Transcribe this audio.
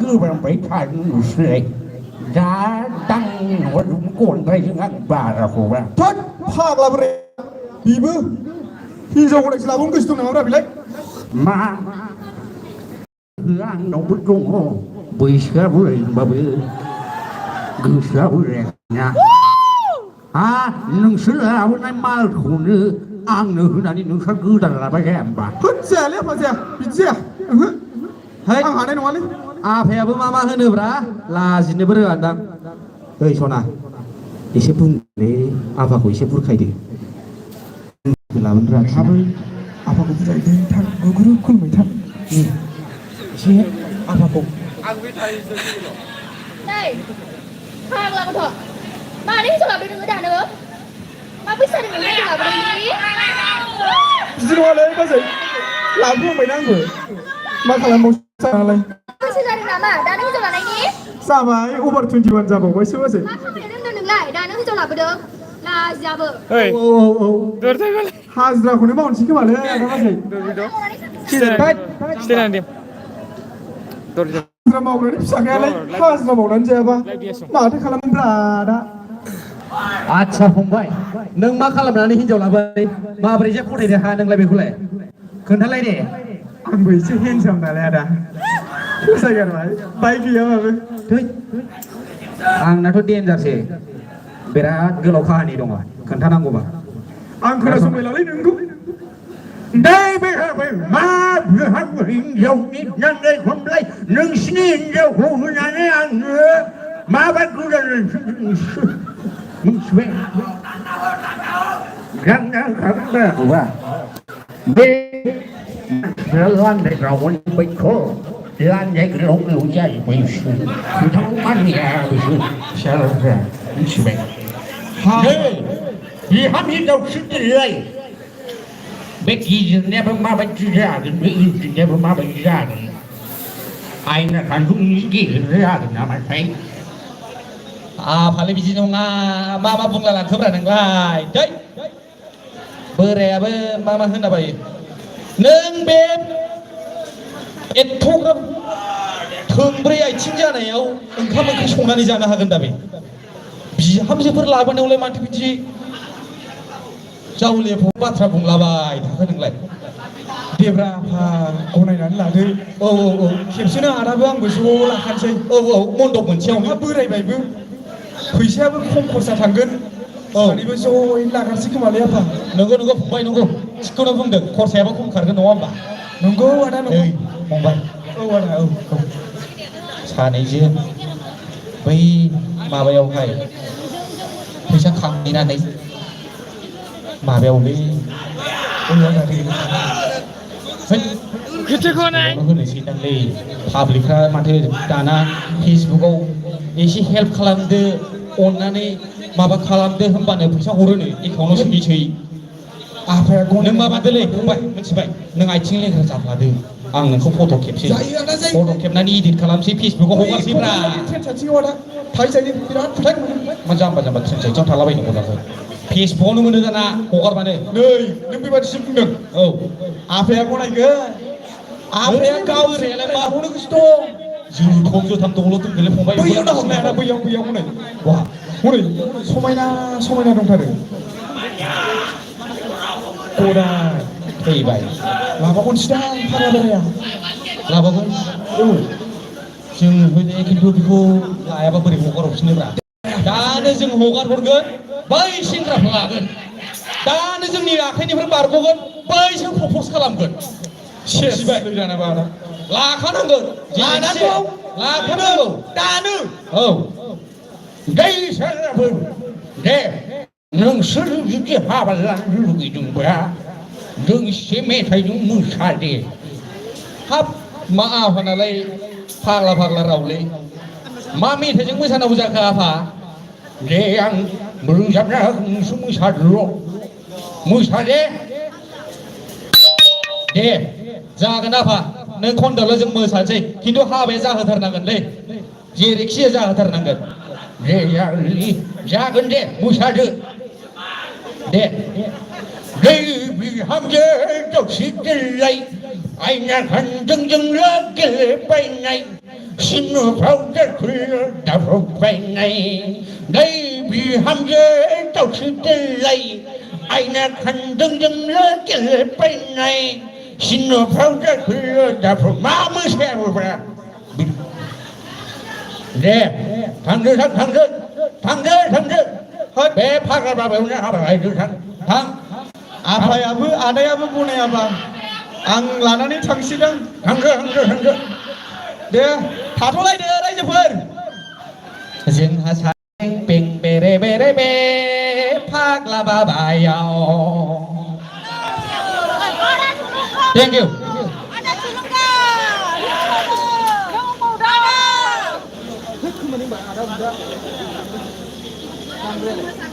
cứ bằng mấy thằng sưởi giá tăng nó đúng cồn đây chứ ngắt bà là khổ bà Thất phạt là bề Ibu Hijau ko nagsilabong gusto na mga bilay mà cứ ăn nó bút trung hồ bùi sữa bùi bà bùi cứ sữa bùi rẻ nha nung sữa là hôm nay mà khổ nữ ăn nữ là đi nung sữa cứ đặt là bà em bà Hất xe liếp hả xe Bịt xe Hey Ang hanay naman Apa mama hene bra la sini berandang. Hei sona. Isi pun le apa ko isi pur khai de. Lawan ra Sabi Apa ko tidak ide Thang guru kul may thang Si Apa ko Này, Hoàng làm một thọ. Mà đi cho làm được người đàn nữa. Mà biết sao được người làm được gì? Sinungaling kasi Labo may nanggo Makalang mo sa alay Tôi sẽ ra được làm à? Đàn nữa cho làm này nhỉ? Sabay Uber 21 jabo May siya kasi Mà không thể đứng lại, đàn nữa cho làm được. Là già vợ. Hey, dur dur. Hazra ko naman sige mali Ano kasi Dur dur. Stay nanti. Dur dur. Hazra mau na Sa kaya lay Hazra mau na jaba Mati kalam berada Acha फंबाय नों मा खालामनानै हिनजाव लाबाय माबोरै जे फरायनो हा नोंलाय बेखौलाय खोन्थालाय दे Ang bay siya handsome na lada Sa kaya naman Baik dia mabe थै आंनाथ' डेन्जारसो बिराद गोलाव खाहानि दङ खोन्थानांगौबा Ang karasumay lalay nunggu đây bây giờ phải mà vừa hát vừa hình dầu ít nhân đây không lấy nâng xin dầu hồ nhà này ăn nữa mà bắt cứ là mình xuê gắn gắn khẳng ra của bà bê nó loan để rồi mình bị khổ lan vậy cái lỗ lỗ chạy mình không bắt nhà mình sẽ ra mình xuê vì hắn đi đâu sức lười Becky never married to Jagan, Becky never married to Jagan. I never give Jagan on my face. फाले बिदि नङा मा मा बुंला लाखोब्रा नोंलाय दै बोरायाबो मा मा होनाबायो नों बे एथ'ग्राब थोंब्रै आथिं जानायाव ओंखाम ओंख्रि संनानै जानो हागोन दा बे बिहामजोफोर लाबोनायावलाय माथो बिदि जावलेफोर बाथ्रा बुंलाबाय थाखो नोंलाय Debra गनायनानै लादो खेबसेनो आदाबो आंबो ज' लाखानोसै मन्दप मोनसेयावनो नोंहा बोरायबायबो फैसायाबो खम खरसा थांगोन सानैबो ज'यैनो लाखानोसै खोमालै आफा नंगौ नंगौ फंबाय नंगौ थिगखौनो बुंदों खरसायाबो खम खारगोन नङा होमबा नंगौ आदा नंगौ फंबाय आदा सानैजों बै माबायावहाय फैसा खांहैनानै माबायावलै होनोसै दांलै पाब्लिकफ्रा माथो दाना फेसबुकाव एसे हेल्प खालामदो अननानै माबा खालामदो होनबानो फैसा हरोनो एकाउन्टाव सोहैसै आफाया नों माबादोलै फंबाय मिथिबाय नों आथिं लेंग्रा जाफ्लादो आं नोंखौ फट' खेबसै फट' खेबनानै इडिट खालामसै फेसबुकाव हगारसैब्रा ट्रेन साथिङाव आदा थाइजायो बिराद खोथा मा जाम्बा जाम्बा ट्रेन साइटियाव थालाबायनांगौ जाखो फेसबुकावनो मोनो दाना हगारबानो नै नों बेबादिसो बुंदों आफाया गनायगोन आफाया गावरायालाय मा हरनो गोसो दं जोथाम दंल' दोनगोनलै फंबाय बैयाव नाहरनाय आदा बैयाव हनै वा हनै समायना दंथारो गदाय फैबाय लाबागोनसोदां फारा बोराया लाबागोन जों हयले खिन्थु बेखौ लायाबा बोरै हगारहरफिनोब्रा दानो जों हगार हरगोन बै सेंग्राखौ लागोन दानो जोंनि आखाइनिफ्राय बारग'गोन बैसोर प्रप'ज खालामगोन सिबाय जानोबा आदा लाखानांगोन लाखानांगौ दानो दै सेंग्राफोर दे नोंसोर जुदि हाबा लानो लुगैदोंब्ला दोंसे मेथाइजों मोसादे हाब मा आफानालाय फाग्ला रावलै मा मेथाइजों मोसानांगौ जाखो आफा दे आं रोजाबना नोंसो मोसादोल' मोसादे दे जागोन आफा नों खनदोल' जों मोसानोसै खिन्थु हाबाया जाहोथारनांगोनलै जेरैखि जाहोथारनांगोन दे जागोन दे मोसादो दे दै बिहामजो दसे दोनलाय आयना खानजों जोंल' गेलेबायनाय xin phong rất khuya đã phục về này đây vì ham dễ tao sự tên lầy ai nè khăn đừng dừng lỡ cái lệ bên này xin phong rất khuya đã phục má mới xe vào nè thằng đưa bे फाग्ला बेवनो हाबाय नोंथां थां आफायाबो आदायाबो गनायाबा आं लानानै थांसिगोन थांदो दे थाथ'लायदो रायजोफोर जोंहा सानै पें बेरे बेरे बे फाग्ला बाबायाव thank you Ada sulungka. Yang muda.